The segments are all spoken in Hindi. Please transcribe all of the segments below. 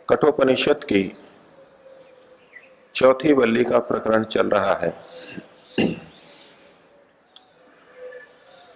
कठोपनिषद की चौथी वल्ली का प्रकरण चल रहा है।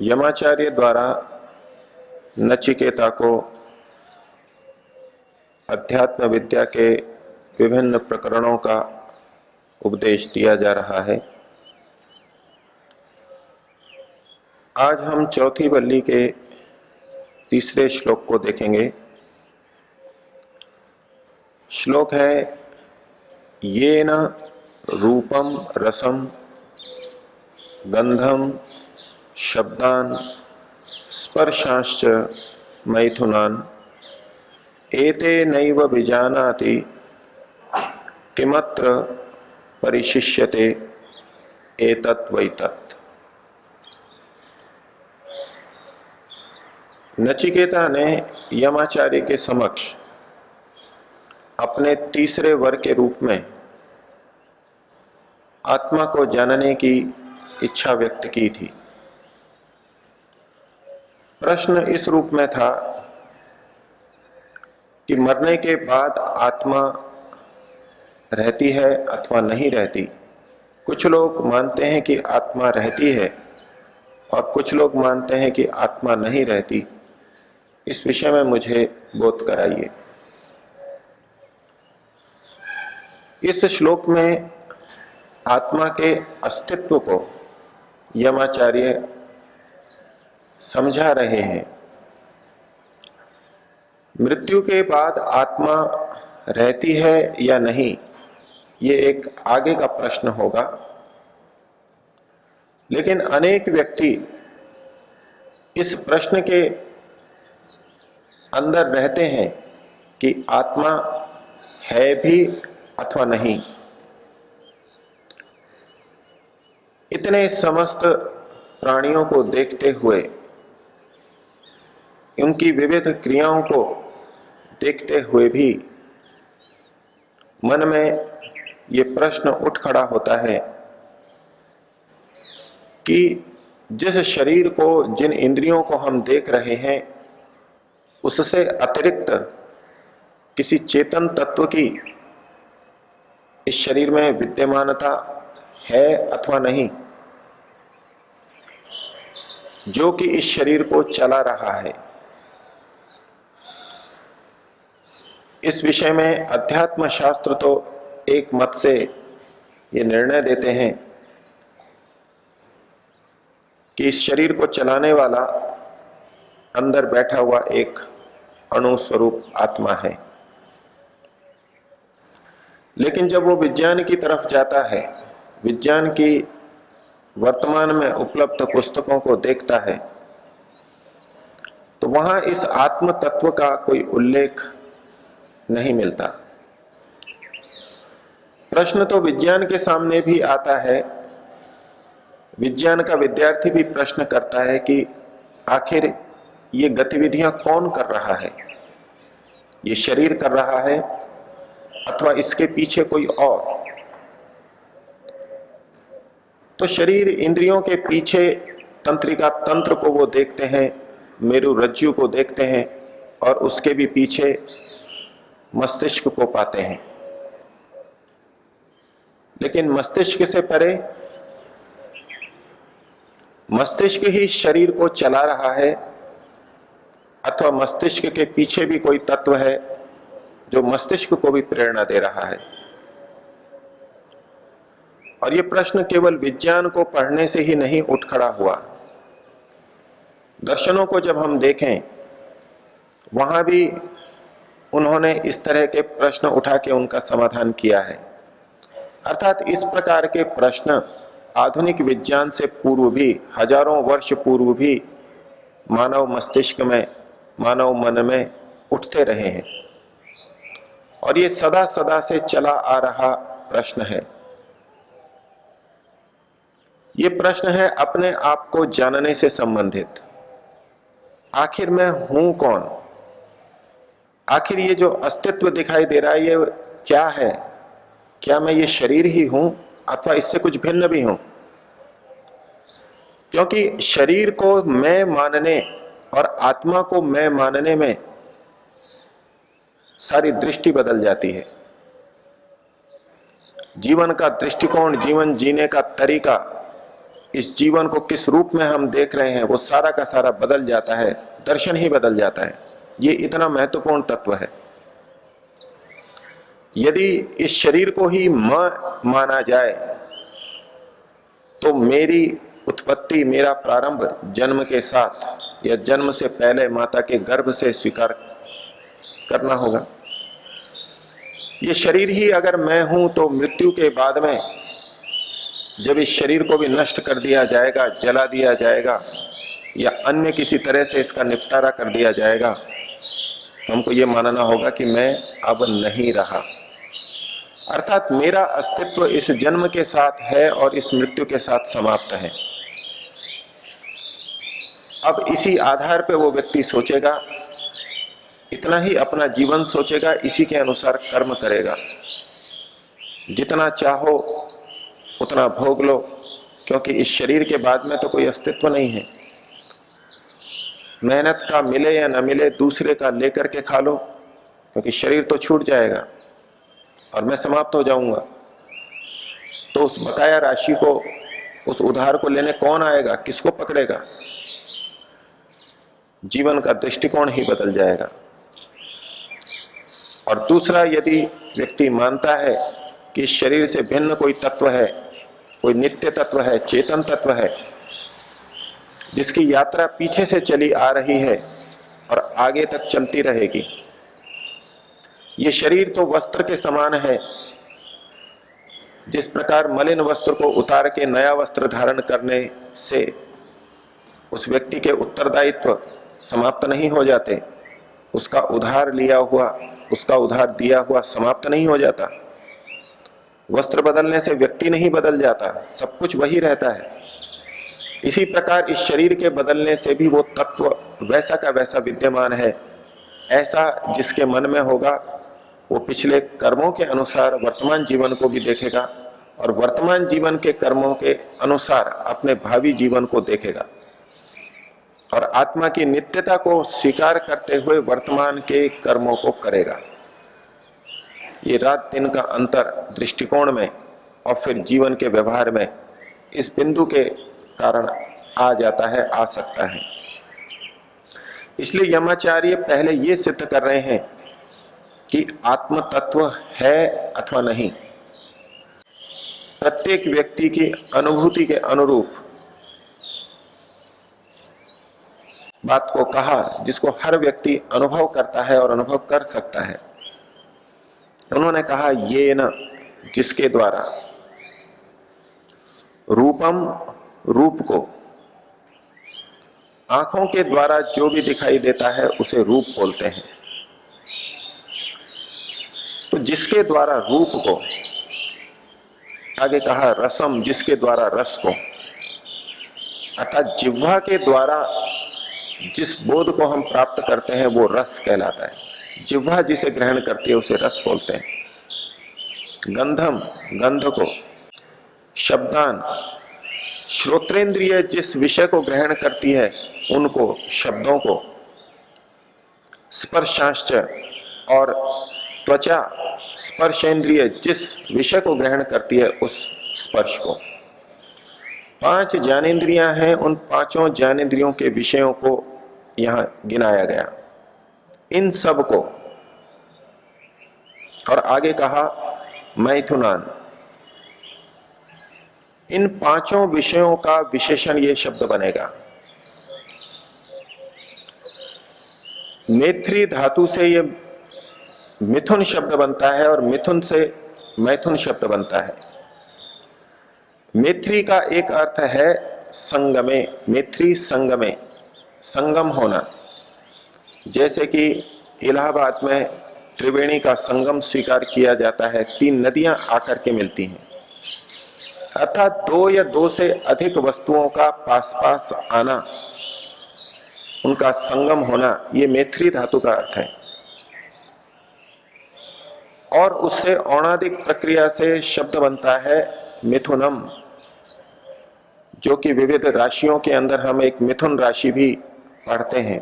यमाचार्य द्वारा नचिकेता को अध्यात्म विद्या के विभिन्न प्रकरणों का उपदेश दिया जा रहा है। आज हम चौथी वल्ली के तीसरे श्लोक को देखेंगे। श्लोक है, येन रूपम रसम गंधम शब्दान स्पर्शांश्च मैथुनान एते नैव विजानाति किमत्र परिशिष्यते एतत् वैतत्। नचिकेता ने यमाचार्य के समक्ष अपने तीसरे वर के रूप में आत्मा को जानने की इच्छा व्यक्त की थी। प्रश्न इस रूप में था कि मरने के बाद आत्मा रहती है अथवा नहीं रहती। कुछ लोग मानते हैं कि आत्मा रहती है और कुछ लोग मानते हैं कि आत्मा नहीं रहती। इस विषय में मुझे बोध कराइए। इस श्लोक में आत्मा के अस्तित्व को यमाचार्य समझा रहे हैं। मृत्यु के बाद आत्मा रहती है या नहीं, ये एक आगे का प्रश्न होगा। लेकिन अनेक व्यक्ति इस प्रश्न के अंदर रहते हैं कि आत्मा है भी अथवा नहीं। इतने समस्त प्राणियों को देखते हुए, उनकी विविध क्रियाओं को देखते हुए भी मन में ये प्रश्न उठ खड़ा होता है कि जिस शरीर को, जिन इंद्रियों को हम देख रहे हैं, उससे अतिरिक्त किसी चेतन तत्व की इस शरीर में विद्यमानता है अथवा नहीं, जो कि इस शरीर को चला रहा है। इस विषय में अध्यात्म शास्त्र तो एक मत से ये निर्णय देते हैं कि इस शरीर को चलाने वाला अंदर बैठा हुआ एक अणु स्वरूप आत्मा है। लेकिन जब वो विज्ञान की तरफ जाता है, विज्ञान की वर्तमान में उपलब्ध पुस्तकों को देखता है, तो वहां इस आत्म तत्व का कोई उल्लेख नहीं मिलता। प्रश्न तो विज्ञान के सामने भी आता है। विज्ञान का विद्यार्थी भी प्रश्न करता है कि आखिर ये गतिविधियां कौन कर रहा है? ये शरीर कर रहा है अथवा इसके पीछे कोई और? तो शरीर इंद्रियों के पीछे तंत्रिका तंत्र को वो देखते हैं, मेरु रज्जु को देखते हैं और उसके भी पीछे मस्तिष्क को पाते हैं। लेकिन मस्तिष्क से परे मस्तिष्क ही शरीर को चला रहा है अथवा मस्तिष्क के पीछे भी कोई तत्व है जो मस्तिष्क को भी प्रेरणा दे रहा है? और यह प्रश्न केवल विज्ञान को पढ़ने से ही नहीं उठ खड़ा हुआ। दर्शनों को जब हम देखें, वहां भी उन्होंने इस तरह के प्रश्न उठा के उनका समाधान किया है। अर्थात इस प्रकार के प्रश्न आधुनिक विज्ञान से पूर्व भी, हजारों वर्ष पूर्व भी मानव मस्तिष्क में, मानव मन में उठते रहे हैं और ये सदा सदा से चला आ रहा प्रश्न है। ये प्रश्न है अपने आप को जानने से संबंधित। आखिर मैं हूं कौन? आखिर ये जो अस्तित्व दिखाई दे रहा है, ये क्या है? क्या मैं ये शरीर ही हूं अथवा इससे कुछ भिन्न भी हूं? क्योंकि शरीर को मैं मानने और आत्मा को मैं मानने में सारी दृष्टि बदल जाती है। जीवन का दृष्टिकोण, जीवन जीने का तरीका, इस जीवन को किस रूप में हम देख रहे हैं, वो सारा का सारा बदल जाता है, दर्शन ही बदल जाता है। ये इतना महत्वपूर्ण तत्व है। यदि इस शरीर को ही मैं माना जाए तो मेरी उत्पत्ति, मेरा प्रारंभ जन्म के साथ या जन्म से पहले माता के गर्भ से स्वीकार करना होगा। ये शरीर ही अगर मैं हूं तो मृत्यु के बाद में जब इस शरीर को भी नष्ट कर दिया जाएगा, जला दिया जाएगा या अन्य किसी तरह से इसका निपटारा कर दिया जाएगा, तो हमको यह मानना होगा कि मैं अब नहीं रहा। अर्थात मेरा अस्तित्व इस जन्म के साथ है और इस मृत्यु के साथ समाप्त है। अब इसी आधार पर वो व्यक्ति सोचेगा, इतना ही अपना जीवन सोचेगा, इसी के अनुसार कर्म करेगा। जितना चाहो उतना भोग लो, क्योंकि इस शरीर के बाद में तो कोई अस्तित्व नहीं है। मेहनत का मिले या न मिले, दूसरे का लेकर के खा लो, क्योंकि शरीर तो छूट जाएगा और मैं समाप्त हो जाऊंगा। तो उस बकाया राशि को, उस उधार को लेने कौन आएगा, किसको पकड़ेगा? जीवन का दृष्टिकोण ही बदल जाएगा। और दूसरा, यदि व्यक्ति मानता है कि इस शरीर से भिन्न कोई तत्व है, कोई नित्य तत्व है, चेतन तत्व है, जिसकी यात्रा पीछे से चली आ रही है और आगे तक चलती रहेगी। ये शरीर तो वस्त्र के समान है। जिस प्रकार मलिन वस्त्र को उतार के नया वस्त्र धारण करने से उस व्यक्ति के उत्तरदायित्व समाप्त नहीं हो जाते, उसका उधार लिया हुआ, उसका उधार दिया हुआ समाप्त नहीं हो जाता। वस्त्र बदलने से व्यक्ति नहीं बदल जाता, सब कुछ वही रहता है। इसी प्रकार इस शरीर के बदलने से भी वो तत्व वैसा का वैसा विद्यमान है। ऐसा जिसके मन में होगा वो पिछले कर्मों के अनुसार वर्तमान जीवन को भी देखेगा और वर्तमान जीवन के कर्मों के अनुसार अपने भावी जीवन को देखेगा और आत्मा की नित्यता को स्वीकार करते हुए वर्तमान के कर्मों को करेगा। ये रात दिन का अंतर दृष्टिकोण में और फिर जीवन के व्यवहार में इस बिंदु के कारण आ जाता है, आ सकता है। इसलिए यमाचार्य पहले ये सिद्ध कर रहे हैं कि आत्म तत्व है अथवा नहीं। प्रत्येक व्यक्ति की अनुभूति के अनुरूप बात को कहा, जिसको हर व्यक्ति अनुभव करता है और अनुभव कर सकता है। उन्होंने कहा, ये न, जिसके द्वारा रूपम, रूप को, आंखों के द्वारा जो भी दिखाई देता है उसे रूप बोलते हैं। तो जिसके द्वारा रूप को, आगे कहा रसम, जिसके द्वारा रस को, अर्थात जिह्वा के द्वारा जिस बोध को हम प्राप्त करते हैं वो रस कहलाता है। जिह्वा जिसे ग्रहण करती है उसे रस बोलते हैं। गंधम, गंध को, शब्दान, श्रोत्रेंद्रिय जिस विषय को ग्रहण करती है उनको, शब्दों को, स्पर्शांश्च, और त्वचा, स्पर्शेंद्रिय जिस विषय को ग्रहण करती है उस स्पर्श को। 5 ज्ञानेंद्रियां हैं, उन 5 ज्ञानेंद्रियों के विषयों को यहां गिनाया गया, इन सब को। और आगे कहा मैथुनान, इन 5 विषयों का विशेषण ये शब्द बनेगा। मैत्री धातु से ये मिथुन शब्द बनता है और मिथुन से मैथुन शब्द बनता है। मैत्री का एक अर्थ है संगमे, मैत्री संगमे, संगम होना। जैसे कि इलाहाबाद में त्रिवेणी का संगम स्वीकार किया जाता है, 3 नदियां आकर के मिलती हैं। अर्थात 2 या 2 से अधिक वस्तुओं का पास पास आना, उनका संगम होना, ये मैत्री धातु का अर्थ है। और उससे औणादिक प्रक्रिया से शब्द बनता है मिथुनम, जो कि विविध राशियों के अंदर हम एक मिथुन राशि भी पढ़ते हैं,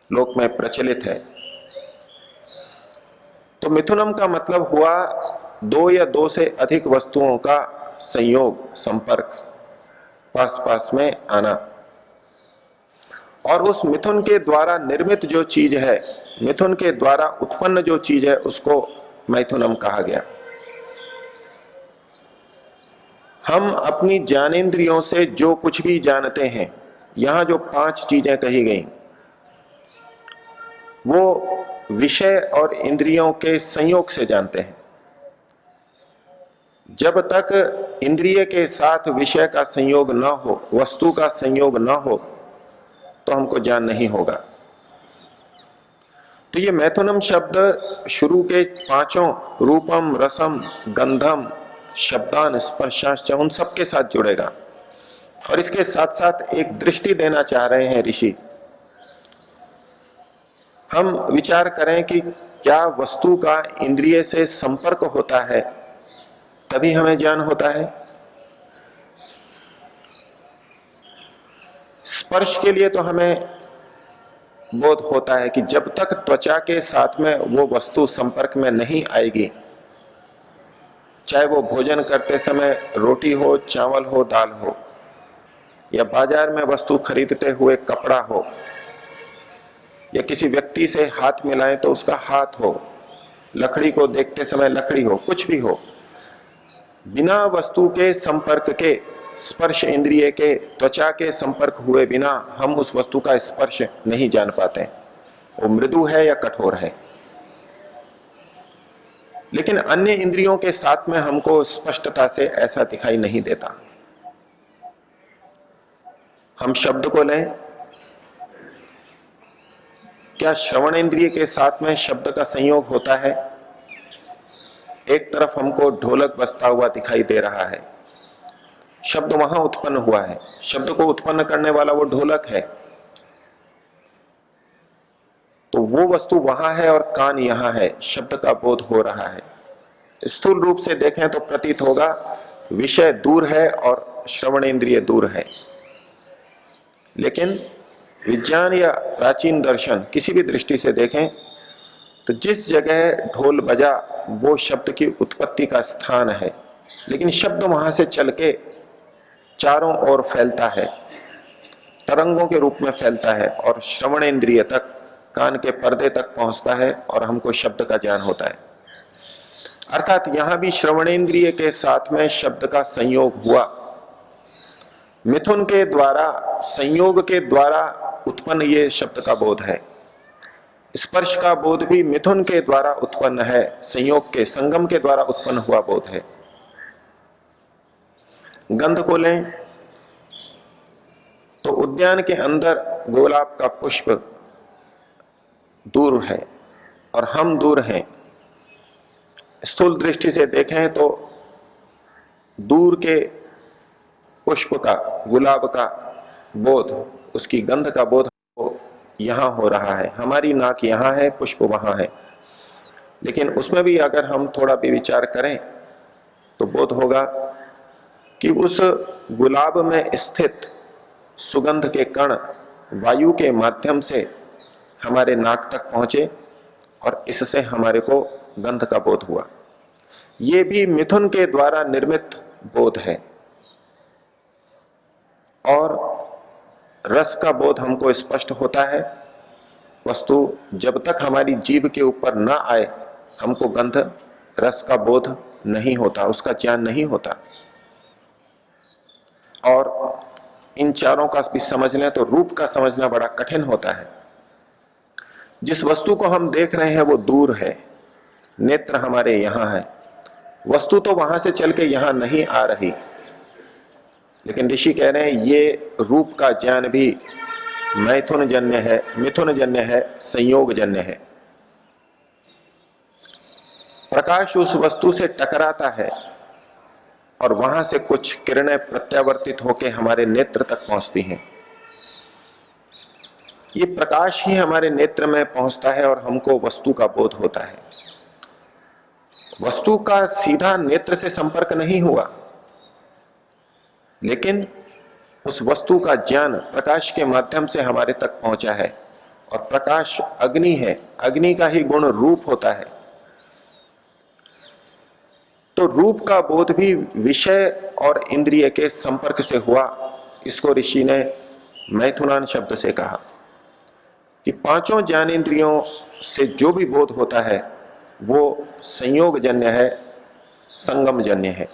लोक में प्रचलित है। तो मिथुनम का मतलब हुआ दो या दो से अधिक वस्तुओं का संयोग, संपर्क, पास पास में आना। और उस मिथुन के द्वारा निर्मित जो चीज है, मिथुन के द्वारा उत्पन्न जो चीज है, उसको मैथुनम कहा गया। हम अपनी ज्ञानेंद्रियों से जो कुछ भी जानते हैं, यहां जो 5 चीजें कही गई, वो विषय और इंद्रियों के संयोग से जानते हैं। जब तक इंद्रिय के साथ विषय का संयोग न हो, वस्तु का संयोग न हो, तो हमको ज्ञान नहीं होगा। तो ये मैथुनम शब्द शुरू के 5 रूपम, रसम, गंधम, शब्दान, स्पर्शांश, उन सबके साथ जुड़ेगा। और इसके साथ साथ एक दृष्टि देना चाह रहे हैं ऋषि। हम विचार करें कि क्या वस्तु का इंद्रिय से संपर्क होता है तभी हमें ज्ञान होता है? स्पर्श के लिए तो हमें बोध होता है कि जब तक त्वचा के साथ में वो वस्तु संपर्क में नहीं आएगी, चाहे वो भोजन करते समय रोटी हो, चावल हो, दाल हो, या बाजार में वस्तु खरीदते हुए कपड़ा हो, या किसी व्यक्ति से हाथ मिलाएं तो उसका हाथ हो, लकड़ी को देखते समय लकड़ी हो, कुछ भी हो, बिना वस्तु के संपर्क के, स्पर्श इंद्रिय के, त्वचा के संपर्क हुए बिना हम उस वस्तु का स्पर्श नहीं जान पाते, वो मृदु है या कठोर है। लेकिन अन्य इंद्रियों के साथ में हमको स्पष्टता से ऐसा दिखाई नहीं देता। हम शब्द को लें, क्या श्रवण इंद्रिय के साथ में शब्द का संयोग होता है? एक तरफ हमको ढोलक बजता हुआ दिखाई दे रहा है, शब्द वहां उत्पन्न हुआ है, शब्द को उत्पन्न करने वाला वो ढोलक है, तो वो वस्तु वहां है और कान यहां है, शब्द का बोध हो रहा है। स्थूल रूप से देखें तो प्रतीत होगा विषय दूर है और श्रवण इंद्रिय दूर है। लेकिन विज्ञान या प्राचीन दर्शन, किसी भी दृष्टि से देखें तो जिस जगह ढोल बजा वो शब्द की उत्पत्ति का स्थान है, लेकिन शब्द वहां से चल के चारों ओर फैलता है, तरंगों के रूप में फैलता है और श्रवण इंद्रिय तक, कान के पर्दे तक पहुंचता है और हमको शब्द का ज्ञान होता है। अर्थात यहां भी श्रवणेंद्रिय के साथ में शब्द का संयोग हुआ। मिथुन के द्वारा, संयोग के द्वारा उत्पन्न ये शब्द का बोध है। स्पर्श का बोध भी मिथुन के द्वारा उत्पन्न है, संयोग के, संगम के द्वारा उत्पन्न हुआ बोध है। गंध को लें तो उद्यान के अंदर गुलाब का पुष्प दूर है और हम दूर हैं। स्थूल दृष्टि से देखें तो दूर के पुष्प का, गुलाब का बोध, उसकी गंध का बोध यहां हो रहा है। हमारी नाक यहां है, पुष्प वहां है, लेकिन उसमें भी अगर हम थोड़ा भी विचार करें तो बोध होगा कि उस गुलाब में स्थित सुगंध के कण वायु के माध्यम से हमारे नाक तक पहुंचे और इससे हमारे को गंध का बोध हुआ। यह भी मिथुन के द्वारा निर्मित बोध है। और रस का बोध हमको स्पष्ट होता है। वस्तु जब तक हमारी जीभ के ऊपर ना आए हमको गंध, रस का बोध नहीं होता, उसका ज्ञान नहीं होता। और इन चारों का भी समझ लें तो रूप का समझना बड़ा कठिन होता है। जिस वस्तु को हम देख रहे हैं वो दूर है, नेत्र हमारे यहां है, वस्तु तो वहां से चल के यहां नहीं आ रही, लेकिन ऋषि कह रहे हैं ये रूप का ज्ञान भी मैथुन जन्य है, मिथुन जन्य है, संयोग जन्य है। प्रकाश उस वस्तु से टकराता है और वहां से कुछ किरणें प्रत्यावर्तित होकर हमारे नेत्र तक पहुंचती हैं। ये प्रकाश ही हमारे नेत्र में पहुंचता है और हमको वस्तु का बोध होता है। वस्तु का सीधा नेत्र से संपर्क नहीं हुआ, लेकिन उस वस्तु का ज्ञान प्रकाश के माध्यम से हमारे तक पहुंचा है, और प्रकाश अग्नि है, अग्नि का ही गुण रूप होता है। तो रूप का बोध भी विषय और इंद्रिय के संपर्क से हुआ। इसको ऋषि ने मैथुनान शब्द से कहा कि पांचों ज्ञानेंद्रियों से जो भी बोध होता है वो संयोगजन्य है, संगमजन्य है।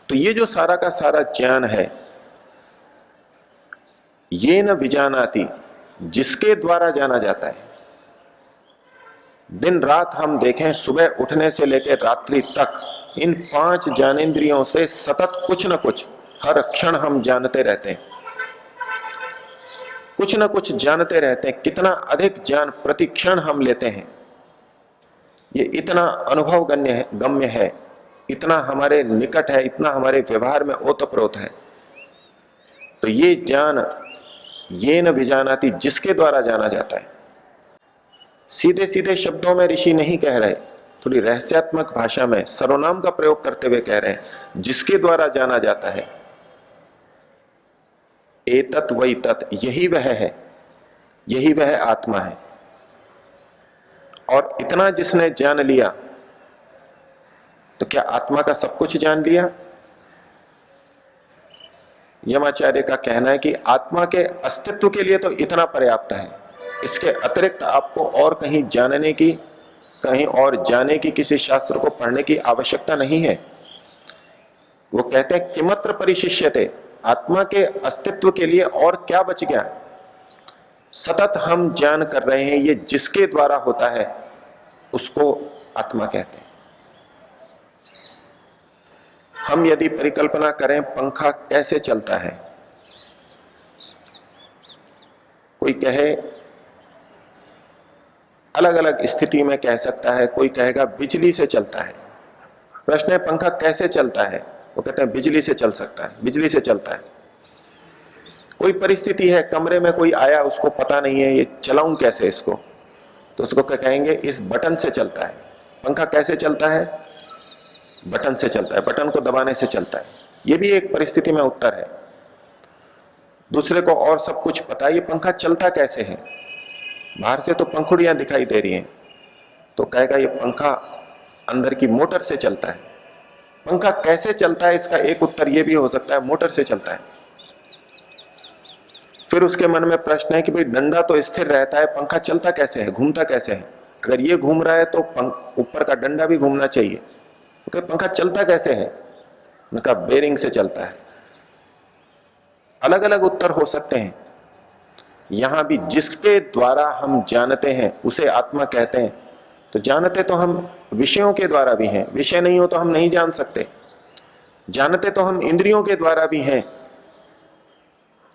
तो ये जो सारा का सारा ज्ञान है, ये न विजानाति, जिसके द्वारा जाना जाता है। दिन रात हम देखें, सुबह उठने से लेकर रात्रि तक इन पांच ज्ञानेंद्रियों से सतत कुछ न कुछ हर क्षण हम जानते रहते हैं, कुछ न कुछ जानते रहते हैं। कितना अधिक ज्ञान प्रति क्षण हम लेते हैं, ये इतना अनुभव गम्य है, इतना हमारे निकट है, इतना हमारे व्यवहार में ओतप्रोत है। तो ये ज्ञान ये न विजानाति, जिसके द्वारा जाना जाता है। सीधे सीधे शब्दों में ऋषि नहीं कह रहे, थोड़ी रहस्यात्मक भाषा में सर्वनाम का प्रयोग करते हुए कह रहे हैं, जिसके द्वारा जाना जाता है। एतत् वही तत्, यही वह है, यही वह आत्मा है। और इतना जिसने जान लिया, तो क्या आत्मा का सब कुछ जान लिया? यमाचार्य का कहना है कि आत्मा के अस्तित्व के लिए तो इतना पर्याप्त है, इसके अतिरिक्त आपको और कहीं जानने की, कहीं और जाने की, किसी शास्त्र को पढ़ने की आवश्यकता नहीं है। वो कहते हैं किमत्र परिशिष्यते, आत्मा के अस्तित्व के लिए और क्या बच गया? सतत हम ज्ञान कर रहे हैं, ये जिसके द्वारा होता है उसको आत्मा कहते हैं। हम यदि परिकल्पना करें पंखा कैसे चलता है, कोई कहे अलग अलग स्थिति में कह सकता है, कोई कहेगा बिजली से चलता है। प्रश्न है पंखा कैसे चलता है? वो कहते हैं बिजली से चल सकता है, बिजली से चलता है। कोई परिस्थिति है, कमरे में कोई आया, उसको पता नहीं है ये चलाऊं कैसे इसको, तो उसको क्या कहेंगे? इस बटन से चलता है। पंखा कैसे चलता है? बटन से चलता है, बटन को दबाने से चलता है। ये भी एक परिस्थिति में उत्तर है। दूसरे को और सब कुछ पता है, ये पंखा चलता कैसे है? बाहर से तो पंखुड़ियां दिखाई दे रही हैं, तो कहेगा ये पंखा अंदर की मोटर से चलता है। पंखा कैसे चलता है, इसका एक उत्तर यह भी हो सकता है मोटर से चलता है। फिर उसके मन में प्रश्न है कि भाई डंडा तो स्थिर रहता है, पंखा चलता कैसे है, घूमता कैसे है? अगर ये घूम रहा है तो ऊपर का डंडा भी घूमना चाहिए। तो पंखा चलता कैसे है? उनका बेरिंग से चलता है। अलग अलग उत्तर हो सकते हैं। यहां भी जिसके द्वारा हम जानते हैं उसे आत्मा कहते हैं। तो जानते तो हम विषयों के द्वारा भी हैं, विषय नहीं हो तो हम नहीं जान सकते। जानते तो हम इंद्रियों के द्वारा भी हैं,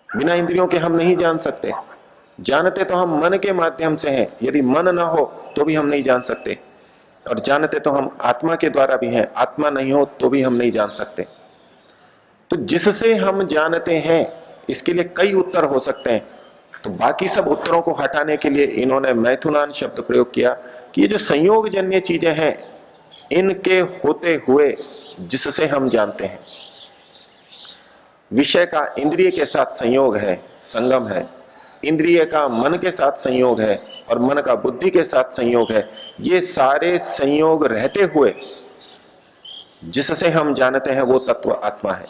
बिना इंद्रियों के हम नहीं जान सकते। जानते तो हम मन के माध्यम से हैं, यदि मन ना हो तो भी हम नहीं जान सकते। और जानते तो हम आत्मा के द्वारा भी हैं, आत्मा नहीं हो तो भी हम नहीं जान सकते। तो जिससे हम जानते हैं, इसके लिए कई उत्तर हो सकते हैं। तो बाकी सब उत्तरों को हटाने के लिए इन्होंने मैथुनान शब्द प्रयोग किया कि ये जो संयोगजन्य चीजें हैं, इनके होते हुए जिससे हम जानते हैं। विषय का इंद्रिय के साथ संयोग है, संगम है। इंद्रिय का मन के साथ संयोग है और मन का बुद्धि के साथ संयोग है। ये सारे संयोग रहते हुए जिससे हम जानते हैं वो तत्व आत्मा है।